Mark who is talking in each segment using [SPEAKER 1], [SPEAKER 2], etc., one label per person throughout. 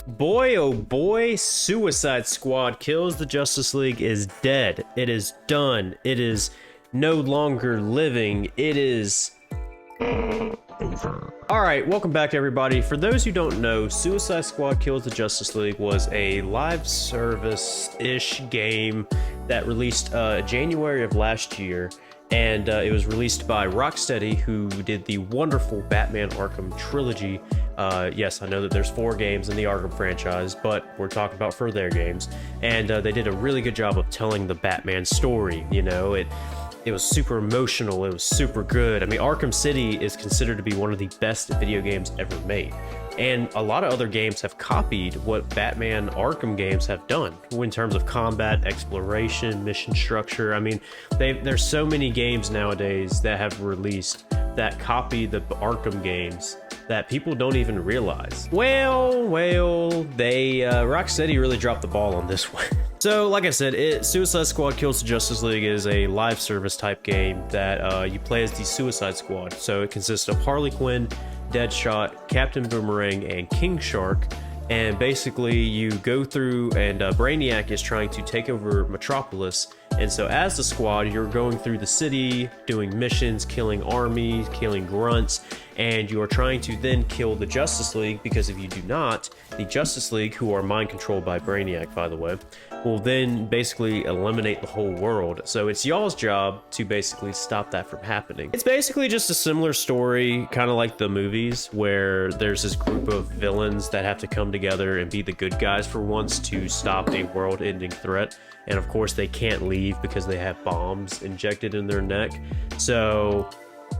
[SPEAKER 1] Boy, oh boy, Suicide Squad Kills the Justice League is dead. It is done. It is no longer living. It is over. Alright, welcome back everybody. For those who don't know, Suicide Squad Kills the Justice League was a live service-ish game that released January of last year. And it was released by Rocksteady, who did the wonderful Batman Arkham trilogy. Yes, I know that there's 4 games in the Arkham franchise, but we're talking about for their games. And they did a really good job of telling the Batman story. You know, it was super emotional. It was super good. I mean, Arkham City is considered to be one of the best video games ever made. And a lot of other games have copied what Batman Arkham games have done in terms of combat, exploration, mission structure. I mean, there's so many games nowadays that have released that copy the Arkham games that people don't even realize. Well, Rocksteady really dropped the ball on this one. So, like I said, Suicide Squad Kills the Justice League is a live service type game that you play as the Suicide Squad. So it consists of Harley Quinn, Deadshot, Captain Boomerang, and King Shark. And basically you go through and Brainiac is trying to take over Metropolis. And so as the squad, you're going through the city, doing missions, killing armies, killing grunts, and you are trying to then kill the Justice League, because if you do not, the Justice League, who are mind controlled by Brainiac, by the way, will then basically eliminate the whole world. So it's y'all's job to basically stop that from happening. It's basically just a similar story, kind of like the movies, where there's this group of villains that have to come together and be the good guys for once to stop a world-ending threat. And of course they can't leave because they have bombs injected in their neck. So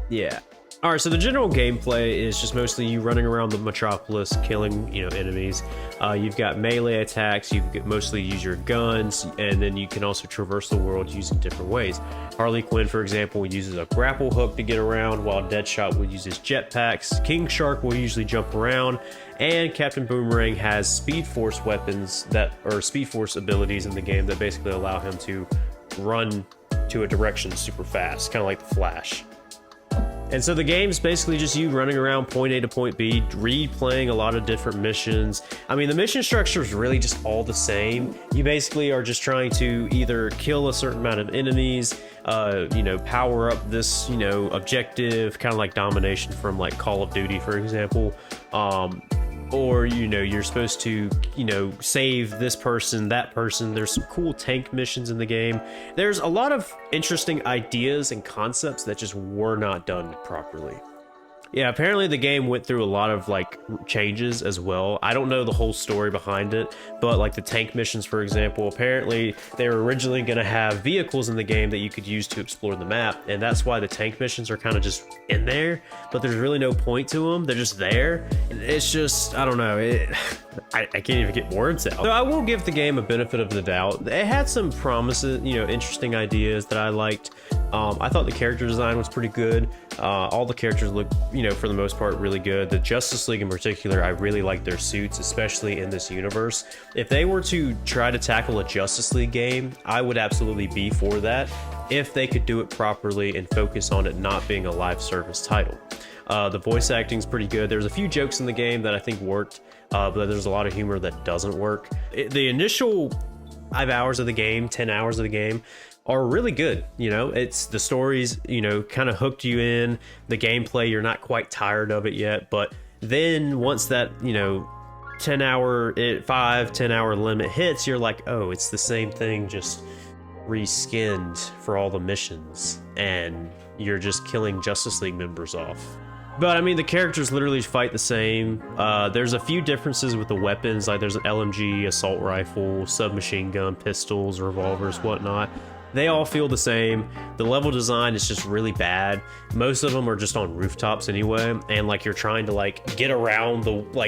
[SPEAKER 1] yeah. Alright, so the general gameplay is just mostly you running around the Metropolis, killing, enemies. You've got melee attacks, you can mostly use your guns, and then you can also traverse the world using different ways. Harley Quinn, for example, uses a grapple hook to get around, while Deadshot will use his jetpacks. King Shark will usually jump around, and Captain Boomerang has Speed Force weapons Speed Force abilities in the game that basically allow him to run to a direction super fast, kind of like the Flash. And so the game's basically just you running around point A to point B, replaying a lot of different missions. I mean, the mission structure is really just all the same. You basically are just trying to either kill a certain amount of enemies, power up this, objective, kind of like domination from like Call of Duty, for example. Or, you're supposed to, save this person, that person. There's some cool tank missions in the game. There's a lot of interesting ideas and concepts that just were not done properly. Yeah, apparently the game went through a lot of changes as well. I don't know the whole story behind it, but like the tank missions, for example, apparently they were originally going to have vehicles in the game that you could use to explore the map, and that's why the tank missions are kind of just in there, but there's really no point to them. They're just there. It's just, I don't know, I can't even get words out. So I will give the game a benefit of the doubt. It had some promises, interesting ideas that I liked. I thought the character design was pretty good. All the characters look, for the most part, really good. The Justice League in particular, I really like their suits, especially in this universe. If they were to try to tackle a Justice League game, I would absolutely be for that, if they could do it properly and focus on it not being a live service title. The voice acting is pretty good. There's a few jokes in the game that I think worked, but there's a lot of humor that doesn't work. The initial 5 hours of the game, 10 hours of the game, are really good. It's the stories, kind of hooked you in. The gameplay, you're not quite tired of it yet, but then once that 10 hour limit hits, you're like, oh, it's the same thing, just reskinned for all the missions, and you're just killing Justice League members off. But I mean, the characters literally fight the same. There's a few differences with the weapons, like there's an LMG, assault rifle, submachine gun, pistols, revolvers, whatnot. They all feel the same. The level design is just really bad. Most of them are just on rooftops anyway, and you're trying to get around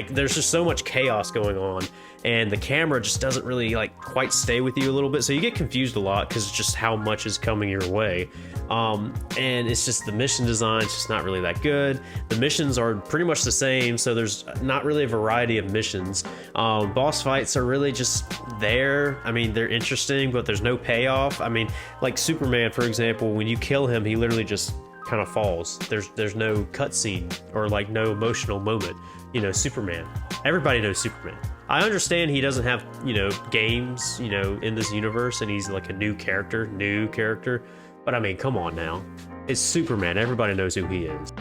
[SPEAKER 1] there's just so much chaos going on, and the camera just doesn't really quite stay with you a little bit, so you get confused a lot because it's just how much is coming your way. And it's just the mission design is just not really that good. The missions are pretty much the same, so there's not really a variety of missions. Boss fights are really just there. I mean, they're interesting, but there's no payoff. I mean, like Superman, for example, when you kill him, he literally just kind of falls. There's no cutscene or like no emotional moment. You know, Superman. Everybody knows Superman. I understand he doesn't have, you know, games, you know, in this universe, and he's like a new character, but I mean, come on now. It's Superman. Everybody knows who he is.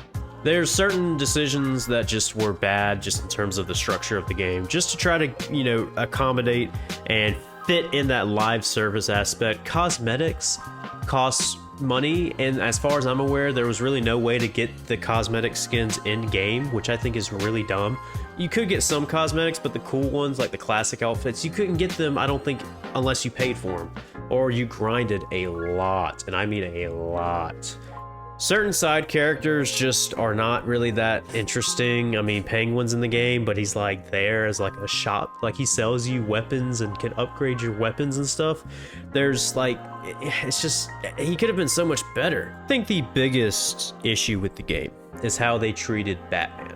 [SPEAKER 1] There's certain decisions that just were bad just in terms of the structure of the game, just to try to, you know, accommodate and fit in that live service aspect. Cosmetics cost money, and as far as I'm aware, there was really no way to get the cosmetic skins in game, which I think is really dumb. You could get some cosmetics, but the cool ones, like the classic outfits, you couldn't get them, I don't think, unless you paid for them, or you grinded a lot, and I mean a lot. Certain side characters just are not really that interesting. I mean, Penguin's in the game, but he's like there as like a shop, like he sells you weapons and can upgrade your weapons and stuff. There's like, it's just, he could have been so much better. I think the biggest issue with the game is how they treated Batman.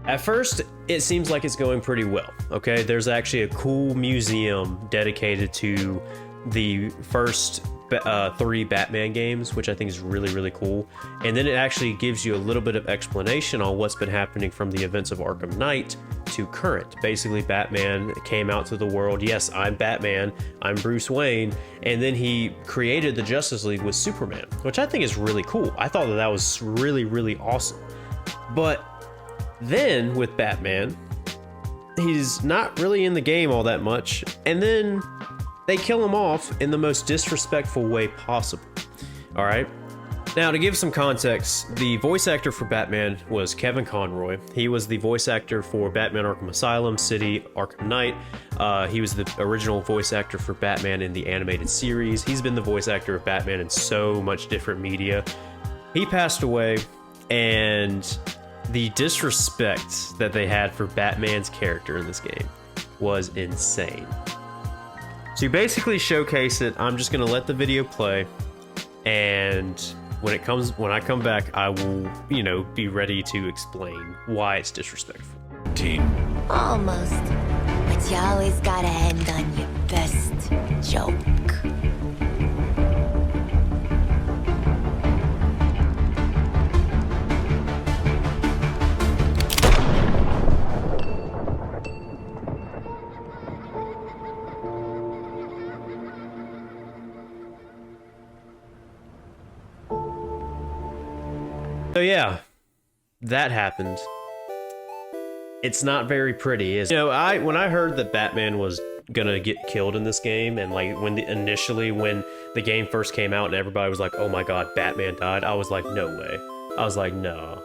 [SPEAKER 1] At first, it seems like it's going pretty well, okay? There's actually a cool museum dedicated to the first 3 Batman games, which I think is really, really cool. And then it actually gives you a little bit of explanation on what's been happening from the events of Arkham Knight to current. Basically, Batman came out to the world, yes, I'm Batman, I'm Bruce Wayne, and then he created the Justice League with Superman, which I think is really cool. I thought that was really, really awesome. But then with Batman, he's not really in the game all that much, and then they kill him off in the most disrespectful way possible. All right. Now, to give some context, the voice actor for Batman was Kevin Conroy. He was the voice actor for Batman Arkham Asylum, City, Arkham Knight. He was the original voice actor for Batman in the animated series. He's been the voice actor of Batman in so much different media. He passed away, and the disrespect that they had for Batman's character in this game was insane. So you basically showcase it. I'm just gonna let the video play, and when I come back, I will, you know, be ready to explain why it's disrespectful.
[SPEAKER 2] Almost, but you always gotta end on your best joke.
[SPEAKER 1] So yeah, that happened. It's not very pretty, is it? You know, when I heard that Batman was gonna get killed in this game, and like when the game first came out and everybody was like, oh my god, Batman died, I was like, no way. I was like, no.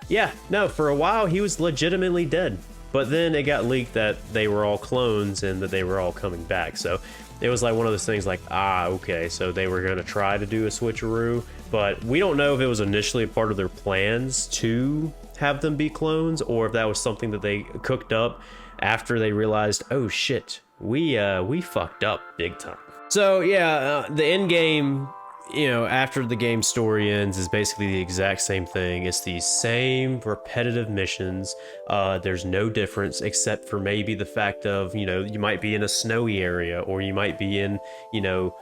[SPEAKER 1] Yeah, no, for a while he was legitimately dead. But then it got leaked that they were all clones and that they were all coming back. So it was like one of those things like, okay, so they were going to try to do a switcheroo, but we don't know if it was initially a part of their plans to have them be clones, or if that was something that they cooked up after they realized, oh shit, we fucked up big time. So yeah, the end game, you know, after the game story ends, is basically the exact same thing. It's the same repetitive missions. There's no difference except for maybe the fact of, you know, you might be in a snowy area, or you might be in, you know,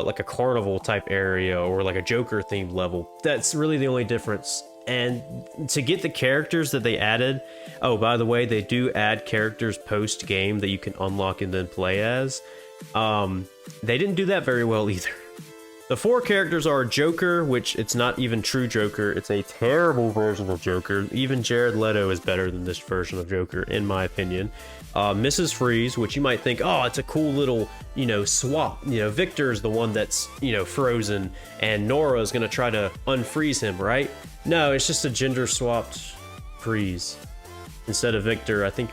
[SPEAKER 1] like a carnival type area, or like a Joker themed level. That's really the only difference. And to get the characters that they added, oh, by the way, they do add characters post game that you can unlock and then play as. They didn't do that very well either. The 4 characters are Joker, which it's not even true Joker. It's a terrible version of Joker. Even Jared Leto is better than this version of Joker, in my opinion. Mrs. Freeze, which you might think, oh, it's a cool little, you know, swap. You know, Victor's the one that's, you know, frozen, and Nora's gonna try to unfreeze him, right? No, it's just a gender-swapped Freeze. Instead of Victor, I think,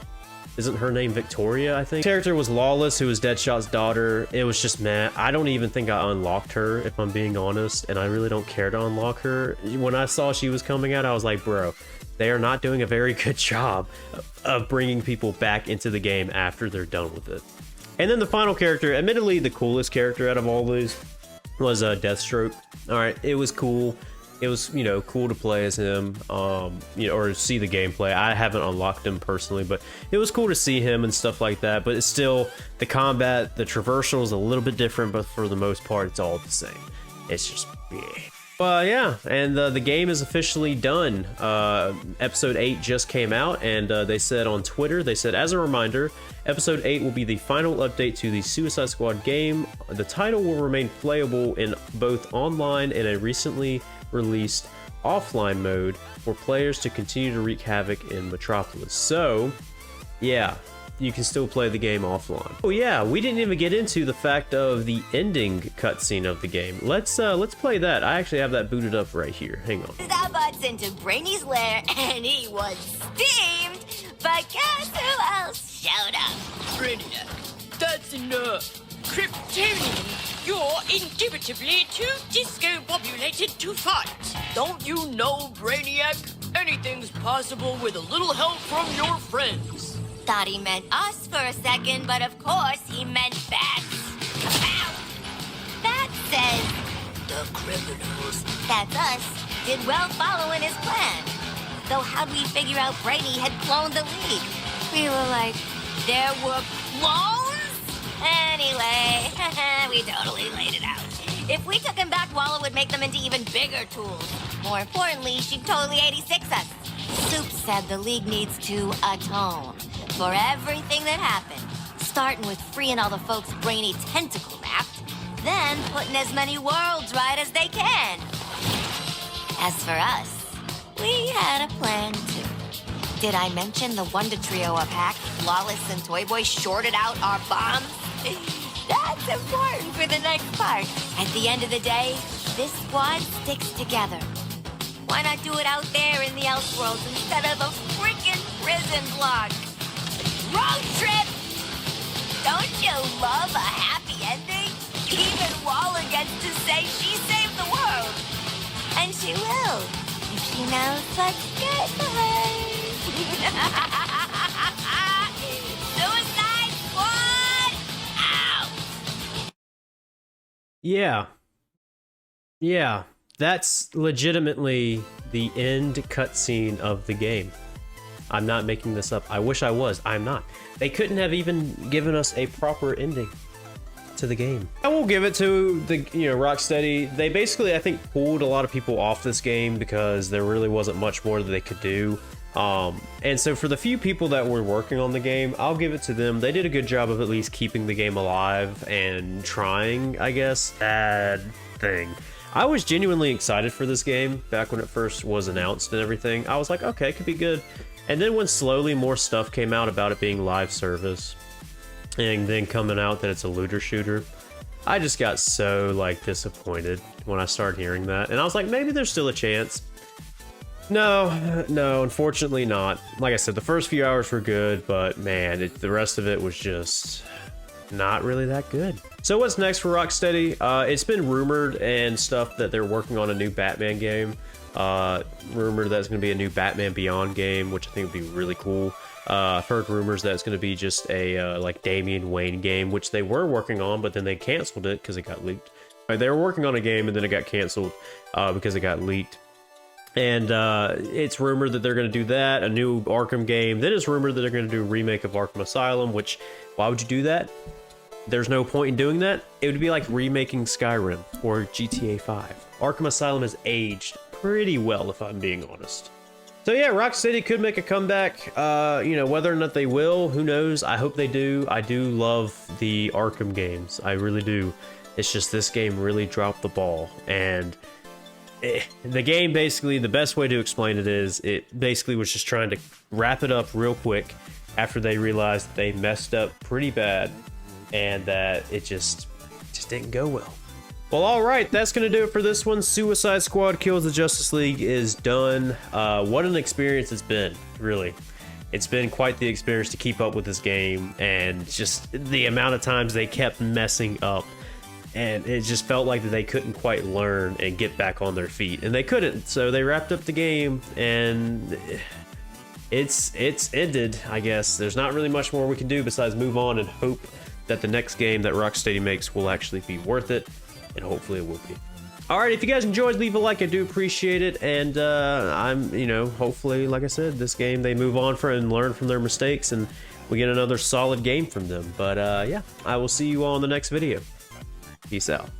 [SPEAKER 1] isn't her name Victoria, I think? The character was Lawless, who was Deadshot's daughter. It was just, man, I don't even think I unlocked her, if I'm being honest, and I really don't care to unlock her. When I saw she was coming out, I was like, bro, they are not doing a very good job of bringing people back into the game after they're done with it. And then the final character, admittedly the coolest character out of all these, was Deathstroke. Alright, it was cool. It was, you know, cool to play as him, you know, or see the gameplay. I haven't unlocked him personally, but it was cool to see him and stuff like that. But it's still, the combat, the traversal is a little bit different, but for the most part, it's all the same. It's just, yeah. Yeah, and the game is officially done. Episode 8 just came out, and they said on Twitter, they said, as a reminder, Episode 8 will be the final update to the Suicide Squad game. The title will remain playable in both online and a recently released offline mode for players to continue to wreak havoc in Metropolis. So, yeah, you can still play the game offline. Oh yeah, we didn't even get into the fact of the ending cutscene of the game. Let's play that. I actually have that booted up right here. Hang on.
[SPEAKER 2] Our butts into Brainy's lair, and he was steamed. But guess who else showed up?
[SPEAKER 3] Brainiac, that's enough. Kryptonian, you're indubitably too discombobulated to fight. Don't you know, Brainiac? Anything's possible with a little help from your friends.
[SPEAKER 2] Thought he meant us for a second, but of course he meant bats. Ow! That says
[SPEAKER 3] The criminals.
[SPEAKER 2] that's us did well following his plan. Though how'd we figure out Brainy had cloned the League? We were like, there were clones? Anyway, we totally laid it out. If we took him back, Walla would make them into even bigger tools. More importantly, she'd totally 86 us. Soup said the League needs to atone for everything that happened, starting with freeing all the folks Brainy tentacle wrapped, then putting as many worlds right as they can. As for us, we had a plan too. Did I mention the Wonder Trio of Hack, Flawless, and Toy Boy shorted out our bombs? That's important for the next part. At the end of the day, this squad sticks together. Why not do it out there in the Elseworlds instead of a freaking prison block? Road trip! Don't you love a happy ending? Even Walla gets to say she saved the world. And she will, if she knows what's good for her. Suicide Squad out!
[SPEAKER 1] Yeah, that's legitimately the end cutscene of the game. I'm not making this up. I wish I was. I'm not. They couldn't have even given us a proper ending to the game. I will give it to the Rocksteady. They basically, I think, pulled a lot of people off this game because there really wasn't much more that they could do. And so for the few people that were working on the game, I'll give it to them. They did a good job of at least keeping the game alive and trying, I guess. Bad thing. I was genuinely excited for this game back when it first was announced and everything. I was like, okay, it could be good. And then when slowly more stuff came out about it being live service and then coming out that it's a looter shooter, I just got so like disappointed when I started hearing that. And I was like, maybe there's still a chance. No, unfortunately not. Like I said, the first few hours were good, but man, the rest of it was just not really that good. So what's next for Rocksteady? It's been rumored and stuff that they're working on a new Batman game. Rumored that it's going to be a new Batman Beyond game, which I think would be really cool. I've heard rumors that it's going to be just a like Damian Wayne game, which they were working on, but then they canceled it because it got leaked. They were working on a game and then it got canceled because it got leaked. And it's rumored that they're going to do that, a new Arkham game. Then it's rumored that they're going to do a remake of Arkham Asylum, which, why would you do that? There's no point in doing that. It would be like remaking Skyrim or GTA 5. Arkham Asylum has aged pretty well, if I'm being honest. So yeah, Rocksteady could make a comeback. Whether or not they will, who knows? I hope they do. I do love the Arkham games. I really do. It's just this game really dropped the ball. And the game, basically, the best way to explain it is, it basically was just trying to wrap it up real quick after they realized that they messed up pretty bad and that it just didn't go well. Well, alright, that's going to do it for this one. Suicide Squad Kills the Justice League is done. What an experience it's been, really. It's been quite the experience to keep up with this game, and just the amount of times they kept messing up. And it just felt like that they couldn't quite learn and get back on their feet. And they couldn't, so they wrapped up the game, and it's ended, I guess. There's not really much more we can do besides move on and hope that the next game that Rocksteady makes will actually be worth it. And hopefully it will be. Alright, if you guys enjoyed, leave a like. I do appreciate it. And hopefully, like I said, this game, they move on from and learn from their mistakes, and we get another solid game from them. But yeah, I will see you all in the next video. Peace out.